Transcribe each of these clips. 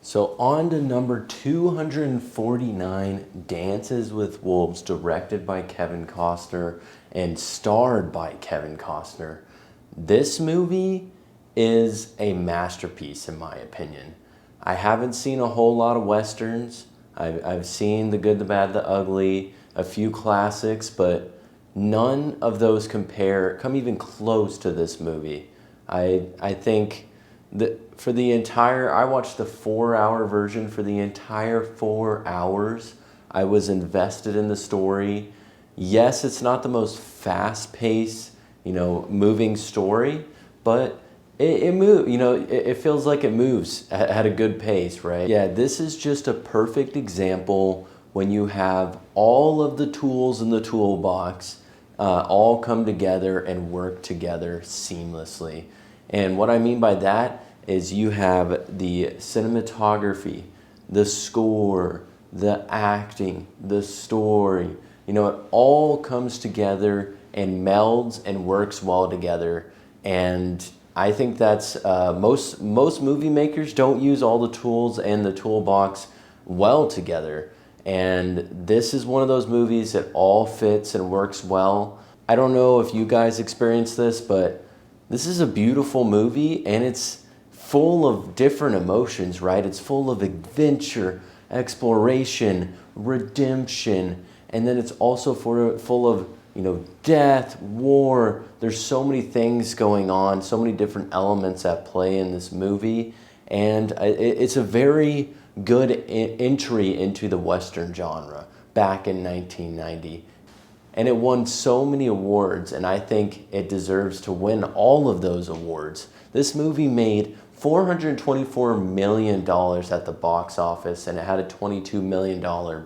So on to number 249, Dances with Wolves, directed by Kevin Costner and starred by Kevin Costner. This movie is a masterpiece in my opinion. I haven't seen a whole lot of Westerns. I've seen The Good, the Bad, the Ugly, a few classics, but none of those come even close to this movie. I think I watched the 4-hour version. For the entire 4 hours, I was invested in the story. Yes, it's not the most fast-paced, moving story, but it feels like it moves at a good pace, right? Yeah, this is just a perfect example when you have all of the tools in the toolbox all come together and work together seamlessly. And what I mean by that is you have the cinematography, the score, the acting, the story. It all comes together and melds and works well together. And I think that's most movie makers don't use all the tools and the toolbox well together. And this is one of those movies that all fits and works well. I don't know if you guys experience this, but this is a beautiful movie, and it's full of different emotions, right? It's full of adventure, exploration, redemption, and then it's also full of, death, war. There's so many things going on, so many different elements at play in this movie, and it's a very good entry into the Western genre back in 1990. And it won so many awards, and I think it deserves to win all of those awards. This movie made $424 million at the box office, and it had a $22 million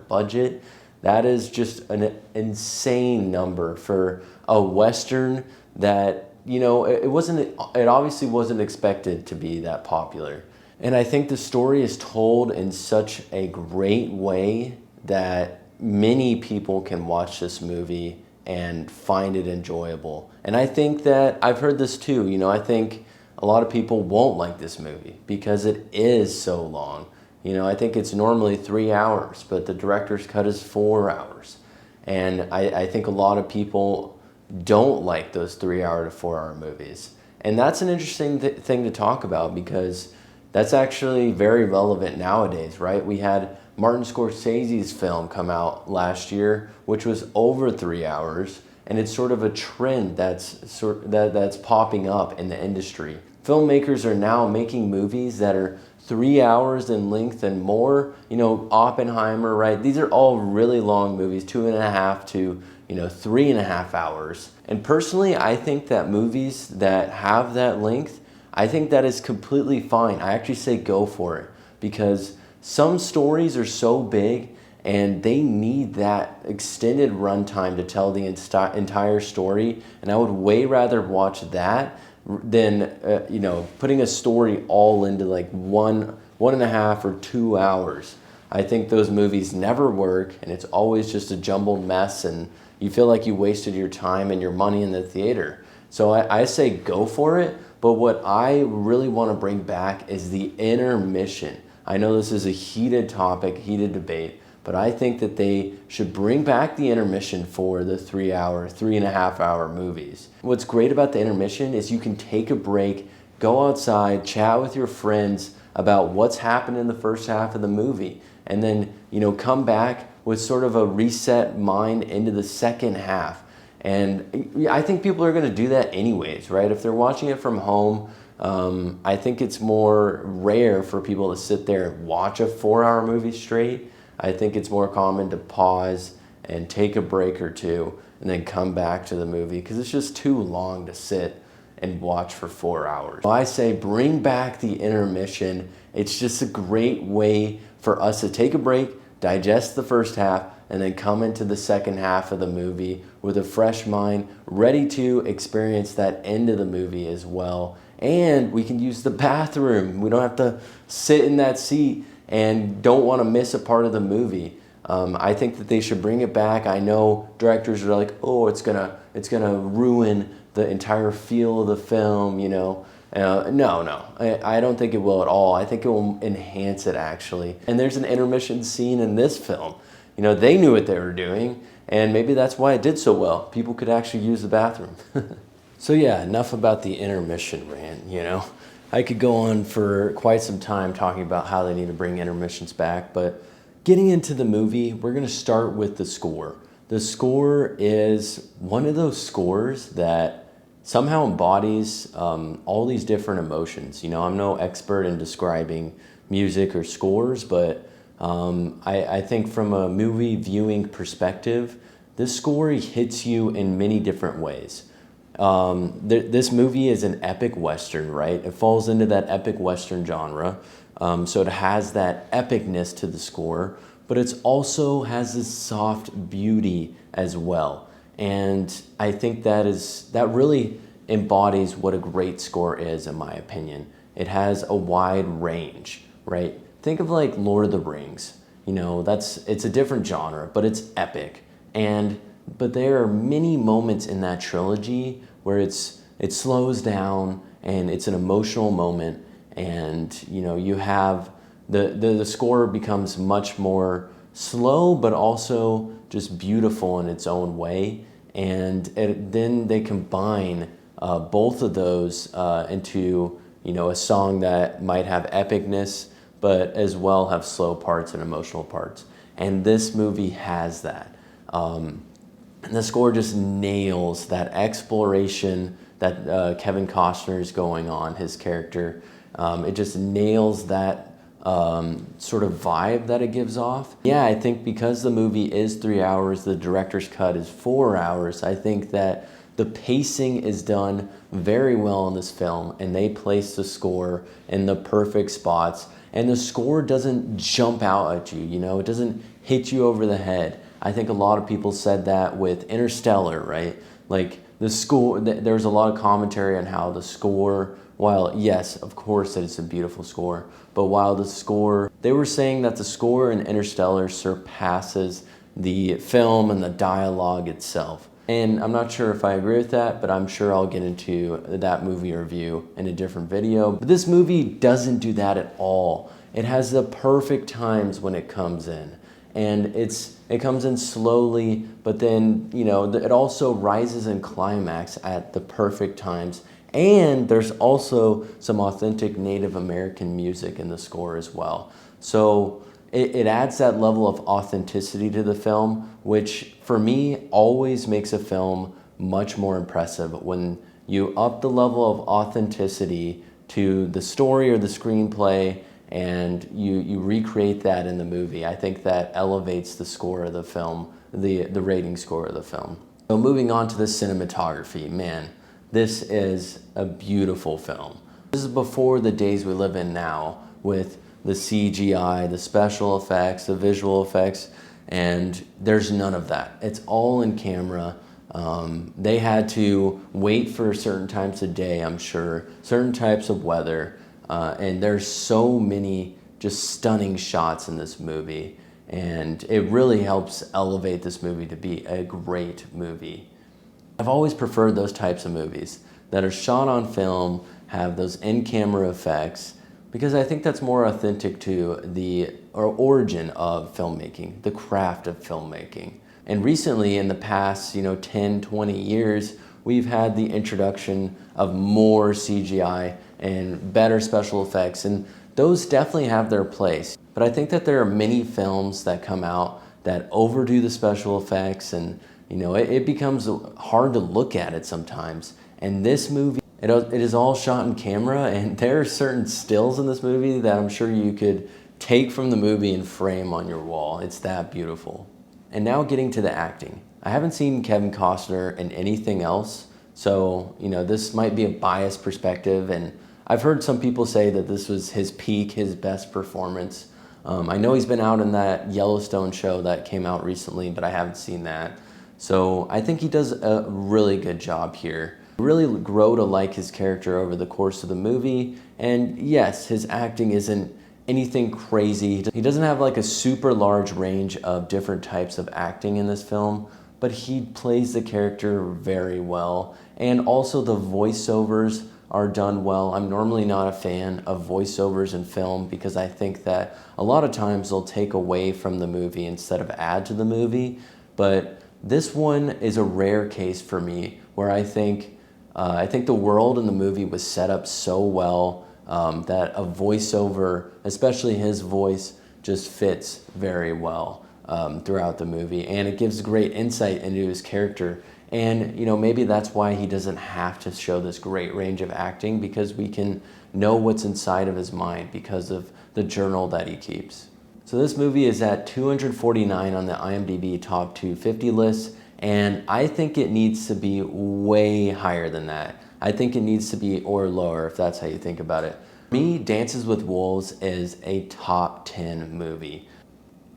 budget. That is just an insane number for a Western that, it obviously wasn't expected to be that popular. And I think the story is told in such a great way that many people can watch this movie and find it enjoyable. And I think that I've heard this too. I think a lot of people won't like this movie because it is so long. I think it's normally 3 hours, but the director's cut is 4 hours. And I think a lot of people don't like those 3-hour to 4-hour movies. And that's an interesting thing to talk about because that's actually very relevant nowadays, right? We had Martin Scorsese's film come out last year, which was over 3 hours, and it's sort of a trend that's popping up in the industry. Filmmakers are now making movies that are 3 hours in length and more. Oppenheimer, right? These are all really long movies, 2.5 to 3.5 hours. And personally, I think that movies that have that length, I think that is completely fine. I actually say go for it because some stories are so big and they need that extended runtime to tell the entire story. And I would way rather watch that than putting a story all into like 1.5 or 2 hours. I think those movies never work, and it's always just a jumbled mess, and you feel like you wasted your time and your money in the theater. So I say go for it, but what I really want to bring back is the intermission. I know this is a heated topic, heated debate, but I think that they should bring back the intermission for the 3.5 hour movies. What's great about the intermission is you can take a break, go outside, chat with your friends about what's happened in the first half of the movie, and then, come back with sort of a reset mind into the second half. And I think people are going to do that anyways, right? If they're watching it from home, I think it's more rare for people to sit there and watch a 4-hour movie straight. I think it's more common to pause and take a break or two and then come back to the movie because it's just too long to sit and watch for 4 hours. I say bring back the intermission. It's just a great way for us to take a break, digest the first half, and then come into the second half of the movie with a fresh mind, ready to experience that end of the movie as well. And we can use the bathroom. We don't have to sit in that seat and don't want to miss a part of the movie. I think that they should bring it back. I know directors are like, oh, it's gonna ruin the entire feel of the film, No. I don't think it will at all. I think it will enhance it, actually. And there's an intermission scene in this film. They knew what they were doing, and maybe that's why it did so well. People could actually use the bathroom. So yeah, enough about the intermission rant. I could go on for quite some time talking about how they need to bring intermissions back, but getting into the movie, we're going to start with the score. The score is one of those scores that somehow embodies all these different emotions. I'm no expert in describing music or scores, but I think from a movie viewing perspective, this score hits you in many different ways. This movie is an epic Western, right? It falls into that epic Western genre. So it has that epicness to the score, but it also has this soft beauty as well. And I think that really embodies what a great score is, in my opinion. It has a wide range, right? Think of like Lord of the Rings. It's a different genre, but it's epic. But there are many moments in that trilogy where it slows down and it's an emotional moment, and you have the score becomes much more slow but also just beautiful in its own way, and then they combine both of those into a song that might have epicness but as well have slow parts and emotional parts, and this movie has that. And the score just nails that exploration that Kevin Costner is going on, his character. It just nails that sort of vibe that it gives off. Yeah, I think because the movie is 3 hours, the director's cut is 4 hours, I think that the pacing is done very well in this film, and they place the score in the perfect spots. And the score doesn't jump out at you, it doesn't hit you over the head. I think a lot of people said that with Interstellar, right? Like the score, there's a lot of commentary on how the score, while yes, of course that it's a beautiful score, but while the score, they were saying that the score in Interstellar surpasses the film and the dialogue itself. And I'm not sure if I agree with that, but I'm sure I'll get into that movie review in a different video. But this movie doesn't do that at all. It has the perfect times when it comes in. And it comes in slowly, but then, it also rises in climax at the perfect times. And there's also some authentic Native American music in the score as well. So it adds that level of authenticity to the film, which for me always makes a film much more impressive. When you up the level of authenticity to the story or the screenplay, and you recreate that in the movie, I think that elevates the score of the film, the rating score of the film. So moving on to the cinematography, man, this is a beautiful film. This is before the days we live in now with the CGI, the special effects, the visual effects, and there's none of that. It's all in camera. They had to wait for certain times of day, I'm sure, certain types of weather, and there's so many just stunning shots in this movie, and it really helps elevate this movie to be a great movie. I've always preferred those types of movies that are shot on film, have those in-camera effects, because I think that's more authentic to the origin of filmmaking, the craft of filmmaking. And recently, in the past 10, 20 years, we've had the introduction of more CGI and better special effects, and those definitely have their place. But I think that there are many films that come out that overdo the special effects, and it becomes hard to look at it sometimes. And this movie, it is all shot in camera, and there are certain stills in this movie that I'm sure you could take from the movie and frame on your wall. It's that beautiful. And now getting to the acting. I haven't seen Kevin Costner in anything else, so this might be a biased perspective, and I've heard some people say that this was his peak, his best performance. I know he's been out in that Yellowstone show that came out recently, but I haven't seen that. So I think he does a really good job here. Really grow to like his character over the course of the movie, and yes, his acting isn't anything crazy. He doesn't have like a super large range of different types of acting in this film, but he plays the character very well. And also the voiceovers are done well. I'm normally not a fan of voiceovers in film because I think that a lot of times they'll take away from the movie instead of add to the movie. But this one is a rare case for me where I think the world in the movie was set up so well that a voiceover, especially his voice, just fits very well throughout the movie, and it gives great insight into his character. And maybe that's why he doesn't have to show this great range of acting, because we can know what's inside of his mind because of the journal that he keeps. So this movie is at 249 on the IMDb top 250 list, and I think it needs to be way higher than that. I think it needs to be or lower, if that's how you think about it. For me, Dances with Wolves is a top 10 movie.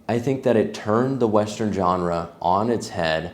I think that it turned the Western genre on its head.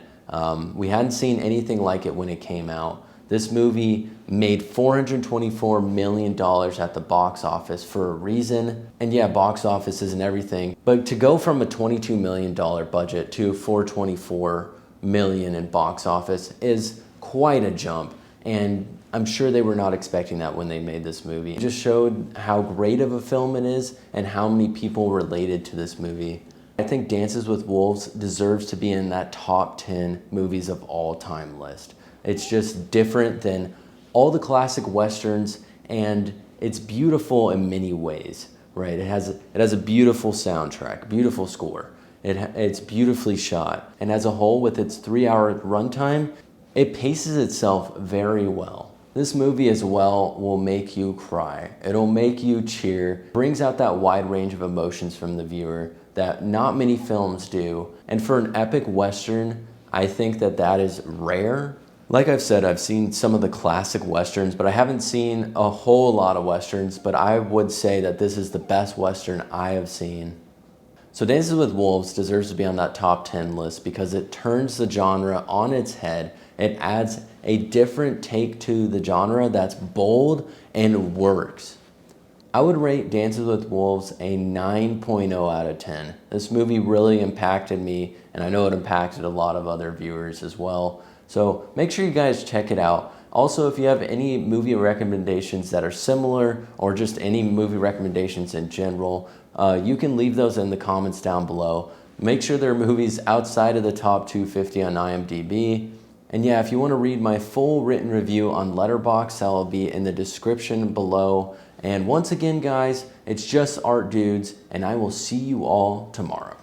We hadn't seen anything like it when it came out. This movie made $424 million at the box office for a reason. And yeah, box office isn't everything, but to go from a $22 million budget to $424 million in box office is quite a jump. And I'm sure they were not expecting that when they made this movie. It just showed how great of a film it is and how many people related to this movie. I think Dances with Wolves deserves to be in that top 10 movies of all time list. It's just different than all the classic Westerns, and it's beautiful in many ways, right? It has a beautiful soundtrack, beautiful score. It's beautifully shot. And as a whole, with its 3-hour runtime, it paces itself very well. This movie as well will make you cry. It'll make you cheer, brings out that wide range of emotions from the viewer that not many films do. And for an epic Western, I think that is rare. Like I've said, I've seen some of the classic Westerns, but I haven't seen a whole lot of Westerns, but I would say that this is the best Western I have seen. So Dances with Wolves deserves to be on that top 10 list because it turns the genre on its head. It adds a different take to the genre that's bold and works. I would rate Dances with Wolves a 9.0 out of 10. This movie really impacted me, and I know it impacted a lot of other viewers as well. So make sure you guys check it out. Also, if you have any movie recommendations that are similar, or just any movie recommendations in general, you can leave those in the comments down below. Make sure there are movies outside of the top 250 on IMDb. And yeah, if you want to read my full written review on Letterboxd, that will be in the description below. And once again, guys, it's just Art Dudes, and I will see you all tomorrow.